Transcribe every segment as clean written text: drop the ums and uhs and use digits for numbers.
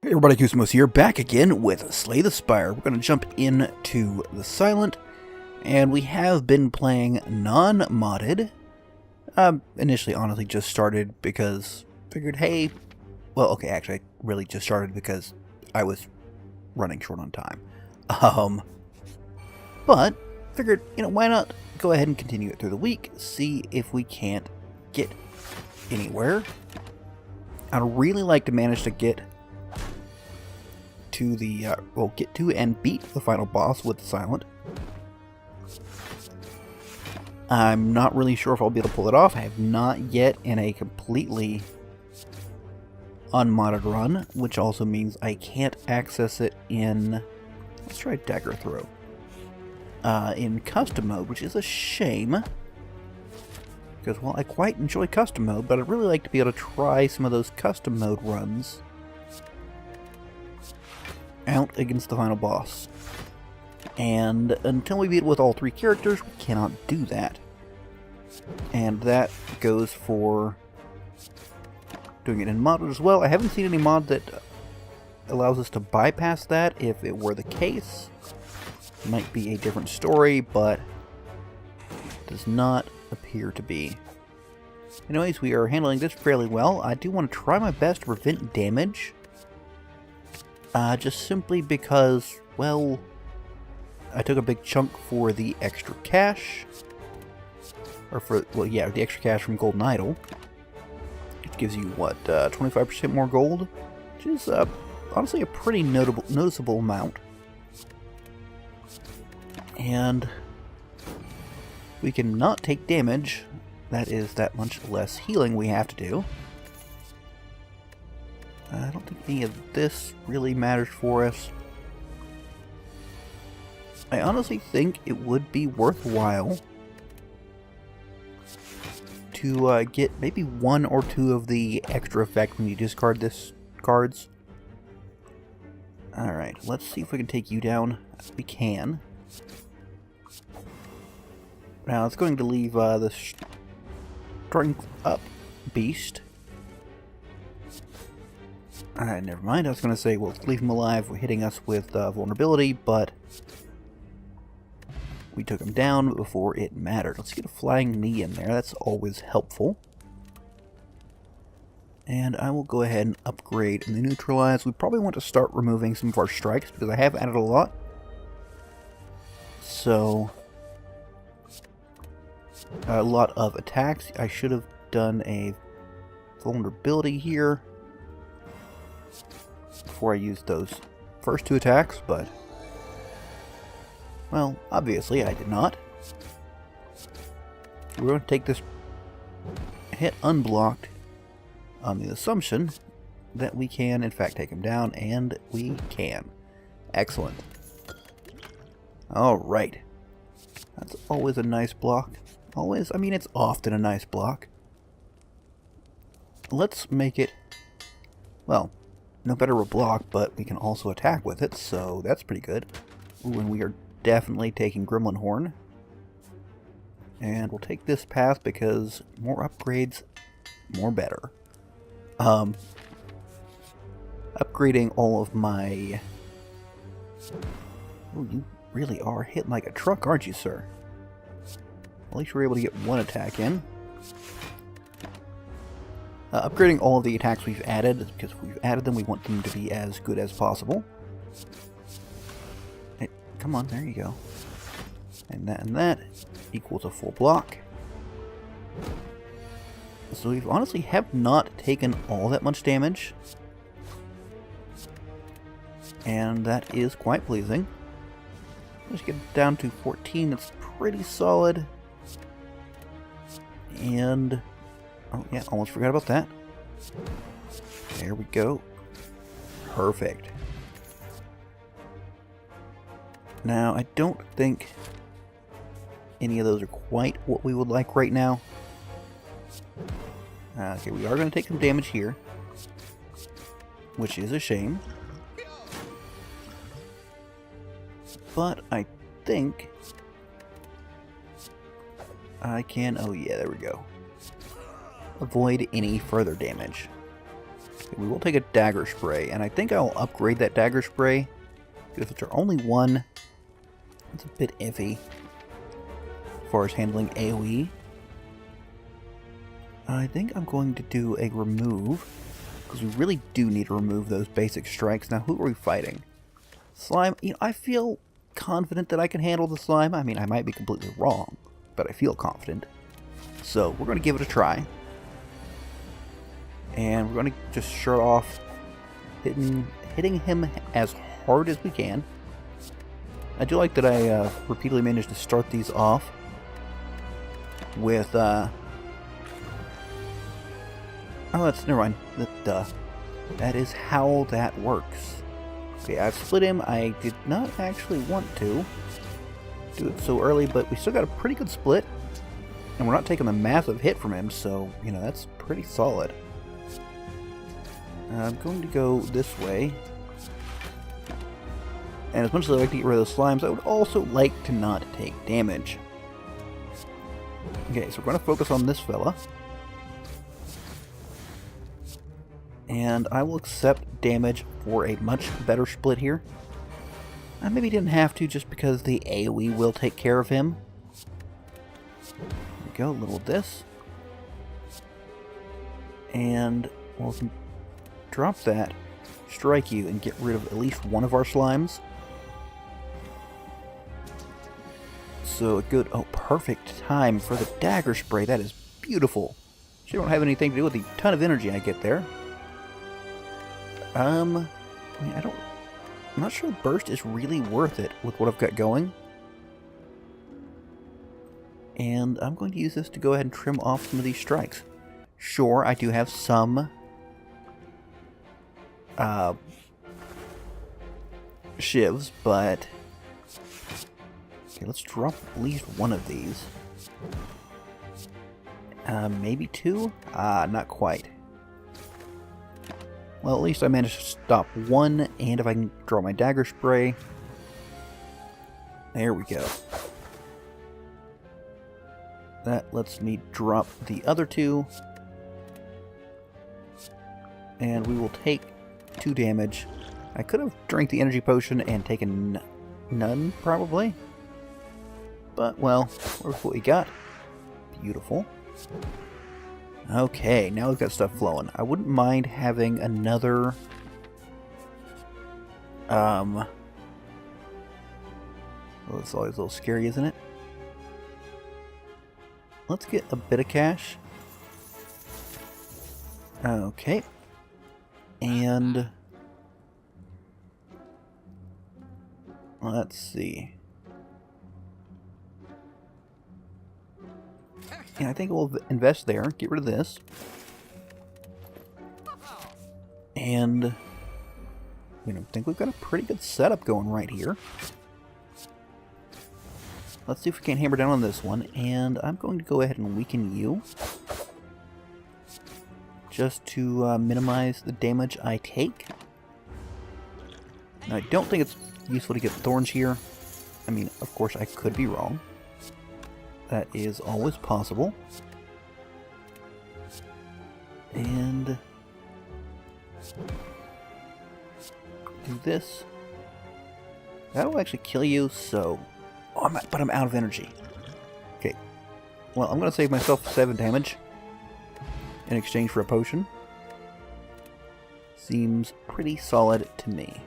Hey everybody, Koosemose here, back again with Slay the Spire. We're going to jump into the Silent, and we have been playing non-modded. Initially, honestly, just started because figured, hey, well, okay, actually, I really just started because I was running short on time. But figured, why not go ahead and continue it through the week, see if we can't get anywhere. I'd really like to manage to get to the, get to and beat the final boss with the Silent. I'm not really sure if I'll be able to pull it off. I have not yet in a completely unmodded run, which also means I can't access it in, let's try Dagger Throw, in custom mode, which is a shame. Because, well, I quite enjoy custom mode, but I'd really like to be able to try some of those custom mode runs out against the final boss. And until we beat it with all three characters, we cannot do that. And that goes for doing it in modded as well. I haven't seen any mod that allows us to bypass that. If it were the case, it might be a different story, but it does not appear to be. Anyways, we are handling this fairly well. I do want to try my best to prevent damage. Just simply because, well, I took a big chunk for the extra cash. Or for, well, yeah, the extra cash from Golden Idol. It gives you, what, 25% more gold? Which is, honestly a pretty noticeable amount. And we can not take damage. That is that much less healing we have to do. I don't think any of this really matters for us. I honestly think it would be worthwhile to get maybe one or two of the extra effect when you discard this cards. Alright, let's see if we can take you down. We can. Now it's going to leave the strength up beast. Alright, never mind. I was going to say, well, leave him alive, hitting us with vulnerability, but we took him down before it mattered. Let's get a flying knee in there. That's always helpful. And I will go ahead and upgrade and neutralize. We probably want to start removing some of our strikes, because I have added a lot. So, a lot of attacks. I should have done a vulnerability here before I used those first two attacks, but, well, obviously I did not. We're going to take this hit unblocked on the assumption that we can, in fact, take him down, and we can. Excellent. Alright. That's always a nice block. Always, I mean, it's often a nice block. Let's make it, well, no better a block, but we can also attack with it, so that's pretty good. Ooh, and we are definitely taking Gremlin Horn. And we'll take this path because more upgrades, more better. Upgrading all of my... Ooh, you really are hitting like a truck, aren't you, sir? At least we're able to get one attack in. Upgrading all of the attacks we've added, because if we've added them, we want them to be as good as possible. Hey, come on, there you go. And that equals a full block. So we honestly have not taken all that much damage. And that is quite pleasing. Let's get down to 14, that's pretty solid. And... oh, yeah, almost forgot about that. There we go. Perfect. Now, I don't think any of those are quite what we would like right now. Okay, we are going to take some damage here, which is a shame. But I think I can... oh yeah, there we go. Avoid any further damage. We will take a dagger spray, and I think I'll upgrade that dagger spray, because it's our only one. It's a bit iffy as far as handling AoE. I think I'm going to do a remove, because we really do need to remove those basic strikes. Now, who are we fighting? Slime. You know, I feel confident that I can handle the slime. I mean, I might be completely wrong, but I feel confident. So, we're going to give it a try. And we're going to just start off hitting him as hard as we can. I do like that I repeatedly managed to start these off with... oh, that's... never mind. That is how that works. Okay, I've split him. I did not actually want to do it so early, but we still got a pretty good split. And we're not taking a massive hit from him, so, you know, that's pretty solid. I'm going to go this way. And as much as I like to get rid of the slimes, I would also like to not take damage. Okay, so we're going to focus on this fella. And I will accept damage for a much better split here. I maybe didn't have to just because the AoE will take care of him. There we go, a little of this. And we'll drop that, strike you, and get rid of at least one of our slimes. So a good, oh, perfect time for the dagger spray. That is beautiful. She don't have anything to do with the ton of energy I get there. I mean, I'm not sure burst is really worth it with what I've got going. And I'm going to use this to go ahead and trim off some of these strikes. Sure, I do have some shivs, but okay, let's drop at least one of these. Maybe two? Not quite. Well, at least I managed to stop one, and if I can draw my dagger spray, there we go. That lets me drop the other two, and we will take 2 damage. I could have drank the energy potion and taken none, probably. But, well, where's what we got? Beautiful. Okay, now we've got stuff flowing. I wouldn't mind having another... well, it's always a little scary, isn't it? Let's get a bit of cash. Okay. And... let's see. Yeah, I think we'll invest there, get rid of this. And, you know, I think we've got a pretty good setup going right here. Let's see if we can hammer down on this one, and I'm going to go ahead and weaken you. Just to minimize the damage I take. Now, I don't think it's useful to get thorns here. I mean, of course, I could be wrong. That is always possible. And do this. That'll actually kill you, so... oh, but I'm out of energy. Okay. Well, I'm going to save myself 7 damage in exchange for a potion. Seems pretty solid to me.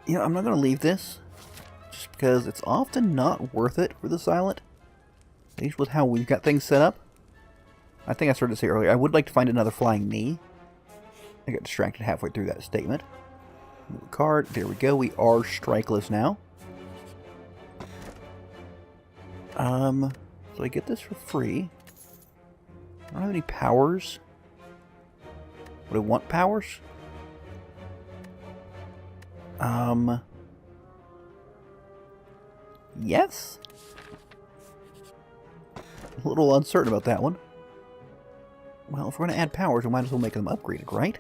You know, I'm not going to leave this, just because it's often not worth it for the silent. At least with how we've got things set up. I think I started to say earlier, I would like to find another flying knee. I got distracted halfway through that statement. Move a card. There we go. We are strikeless now. So I get this for free. I don't have any powers. Would I want powers? Yes? A little uncertain about that one. Well, if we're going to add powers, we might as well make them upgraded, right?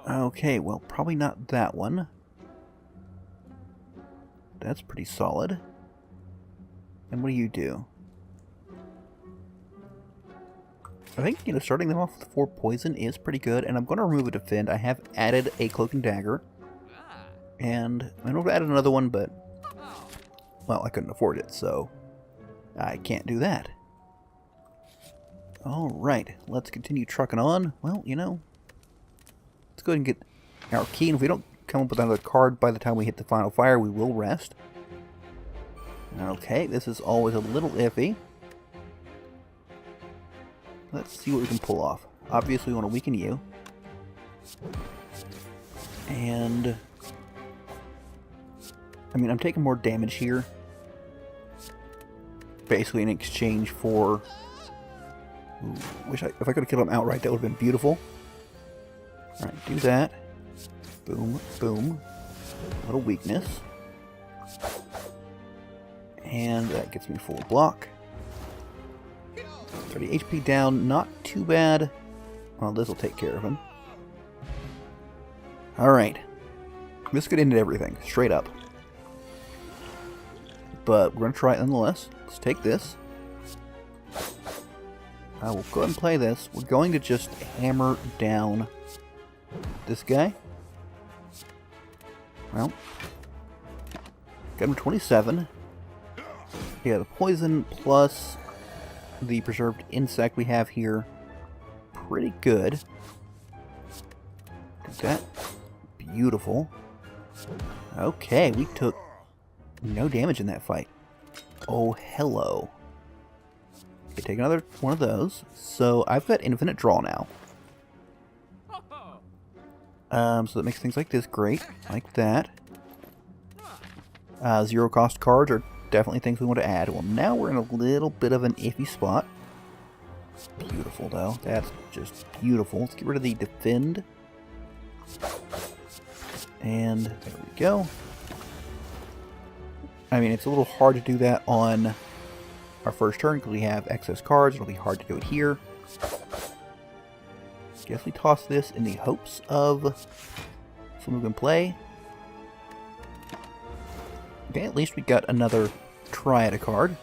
Okay, well, probably not that one. That's pretty solid. And what do you do? I think, starting them off with 4 poison is pretty good, and I'm going to remove a defend. I have added a cloak and dagger, and I know I've added another one, but, well, I couldn't afford it, so I can't do that. Alright, let's continue trucking on. Well, let's go ahead and get our key, and if we don't come up with another card by the time we hit the final fire, we will rest. Okay, this is always a little iffy. Let's see what we can pull off. Obviously, we want to weaken you. And I mean, I'm taking more damage here. Basically in exchange for... Ooh, if I could have killed him outright, that would have been beautiful. Alright, do that. Boom, boom. A little weakness. And that gets me full block. 30 HP down, not too bad. Well, this will take care of him. Alright. This could end everything, straight up. But we're going to try it nonetheless. Let's take this. I will go ahead and play this. We're going to just hammer down this guy. Well, got him 27. Yeah, the poison plus the preserved insect we have here, pretty good. Is that beautiful? Okay, we took no damage in that fight. Oh, hello. Okay, take another one of those. So I've got infinite draw now. So that makes things like this great, like that. Zero cost cards are definitely things we want to add. Well, now we're in a little bit of an iffy spot. Beautiful, though. That's just beautiful. Let's get rid of the defend. And there we go. I mean, it's a little hard to do that on our first turn because we have excess cards. It'll be hard to do it here. Guess we toss this in the hopes of some move and play. Okay, at least we got another Triad card.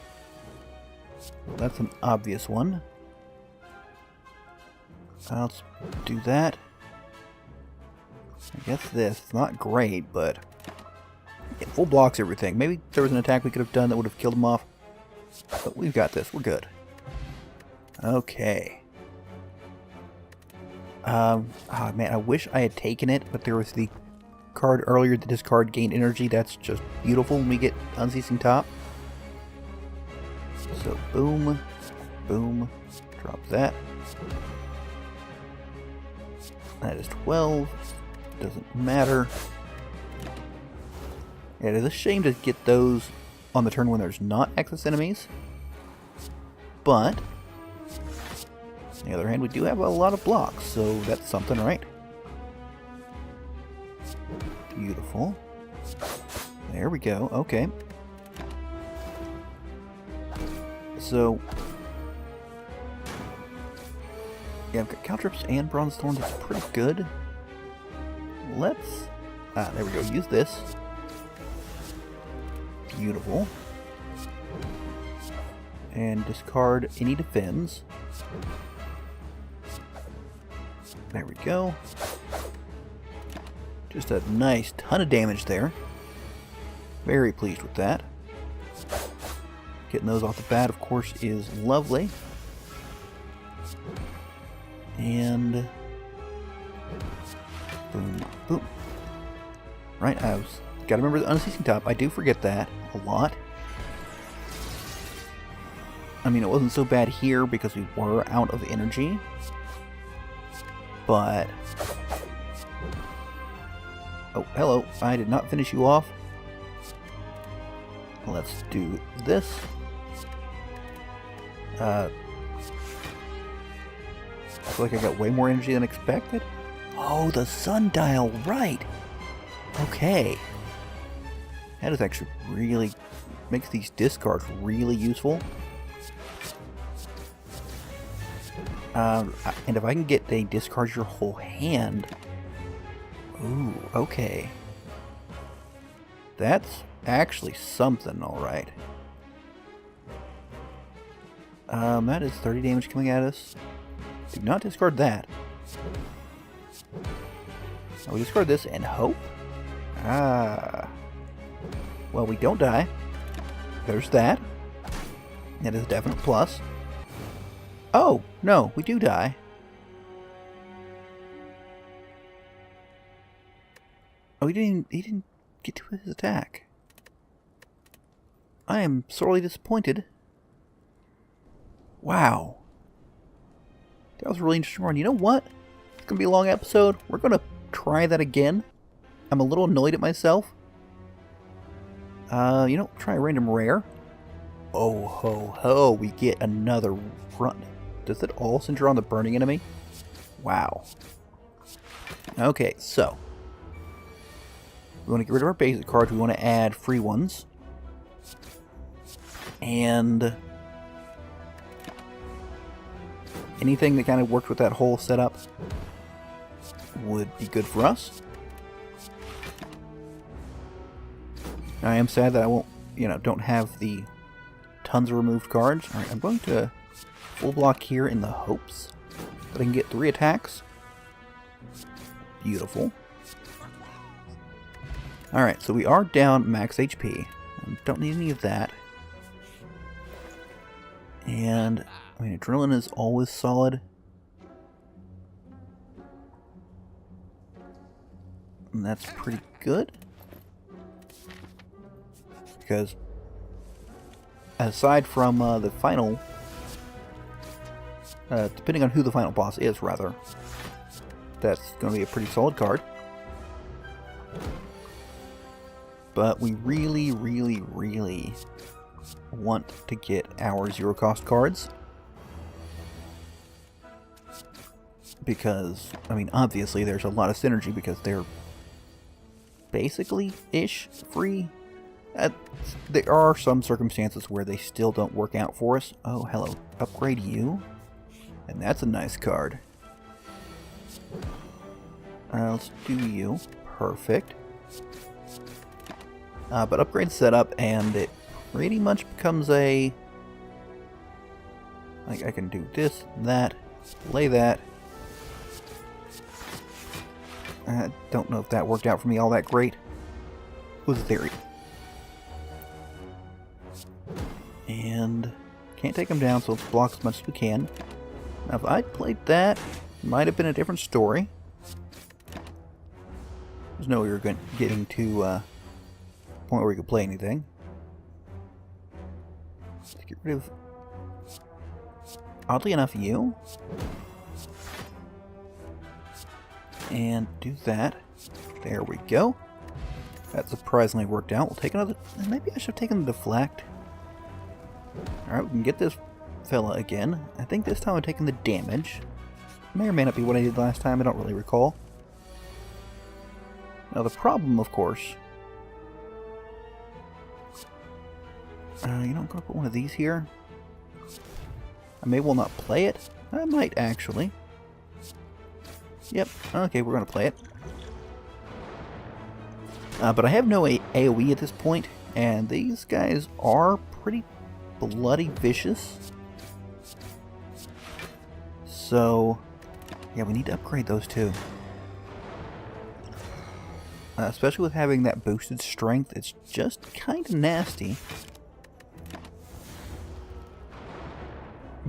Well, that's an obvious one. Let's do that. I guess this. It's not great, but it full blocks everything. Maybe there was an attack we could have done that would have killed him off. But we've got this. We're good. Okay. Oh man, I wish I had taken it, but there was the card earlier that this card gained energy. That's just beautiful when we get Unceasing Top. So boom, boom, drop that. That is 12. Doesn't matter. It is a shame to get those on the turn when there's not excess enemies. But on the other hand, we do have a lot of blocks, so that's something, right? Beautiful. There we go. Okay. So, yeah, I've got Caltrips and Bronze Thorns. That's pretty good. Let's... there we go. Use this. Beautiful. And discard any defends. There we go. Just a nice ton of damage there. Very pleased with that. Getting those off the bat, of course, is lovely. And boom, boom. Right, I was gotta remember the Unceasing Top. I do forget that a lot. I mean, it wasn't so bad here because we were out of energy. But oh, hello. I did not finish you off. Let's do this. I feel like I got way more energy than expected. Oh, the sundial, right. Okay. That is actually really... makes these discards really useful. And if I can get a discard your whole hand... Ooh, okay. That's actually something, alright. That is 30 damage coming at us. Do not discard that. Now we discard this and hope? Ah. Well, we don't die. There's that. That is a definite plus. Oh, no, we do die. Oh, he didn't get to his attack. I am sorely disappointed. Wow. That was a really interesting run. You know what? It's going to be a long episode. We're going to try that again. I'm a little annoyed at myself. Try a random rare. Oh ho ho, we get another run. Does it all center on the burning enemy? Wow. Okay, so. We want to get rid of our basic cards. We want to add free ones. And anything that kind of worked with that whole setup would be good for us. I am sad that I won't, don't have the tons of removed cards. Alright, I'm going to full block here in the hopes that I can get 3 attacks. Beautiful. Alright, so we are down max HP. Don't need any of that. And, adrenaline is always solid. And that's pretty good. Because, aside from the final, depending on who the final boss is, rather, that's going to be a pretty solid card. But we really, really, really want to get our zero cost cards. Because, obviously there's a lot of synergy because they're basically-ish free. There are some circumstances where they still don't work out for us. Oh, hello. Upgrade you. And that's a nice card. Let's do you. Perfect. But upgrade setup, and it pretty much becomes a... I can do this, that, lay that. I don't know if that worked out for me all that great. It was a theory. And can't take him down, so let's block as much as we can. Now, if I played that, it might have been a different story. There's no way we were getting to a point where we could play anything. Let's get rid of, oddly enough, you. And do that. There we go. That surprisingly worked out. We'll take another... Maybe I should have taken the deflect. Alright, we can get this fella again. I think this time I'm taking the damage. May or may not be what I did last time. I don't really recall. Now the problem, of course... I'm going to put one of these here. I may well not play it. I might, actually. Yep, okay, we're going to play it. But I have no AoE at this point, and these guys are pretty bloody vicious. So, yeah, we need to upgrade those too. Especially with having that boosted strength, it's just kind of nasty.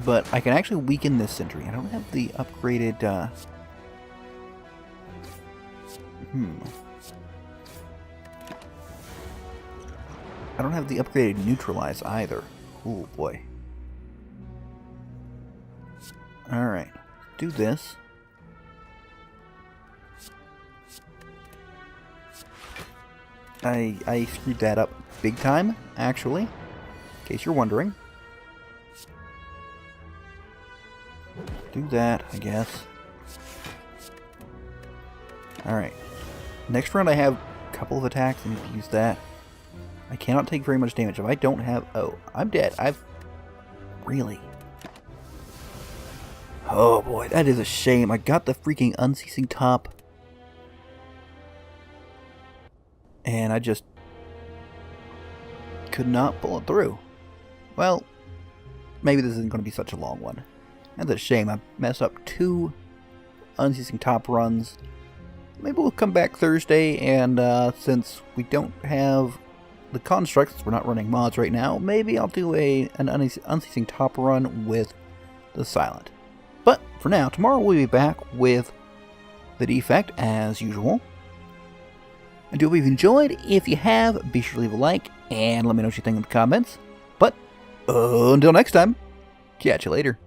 But I can actually weaken this sentry. I don't have the upgraded... I don't have the upgraded neutralize either. Oh boy. Alright. Do this. I screwed that up big time, actually. In case you're wondering. Do that, I guess. Alright. Next round I have a couple of attacks. I need to use that. I cannot take very much damage. If I don't have... Oh, I'm dead. Really? Oh boy, that is a shame. I got the freaking unceasing top. And I just... could not pull it through. Well, maybe this isn't going to be such a long one. That's a shame. I messed up 2 unceasing top runs. Maybe we'll come back Thursday, and since we don't have the constructs, we're not running mods right now, maybe I'll do an unceasing top run with the silent. But for now, tomorrow we'll be back with the defect as usual. And do hope you've enjoyed. If you have, be sure to leave a like and let me know what you think in the comments. But until next time, catch you later.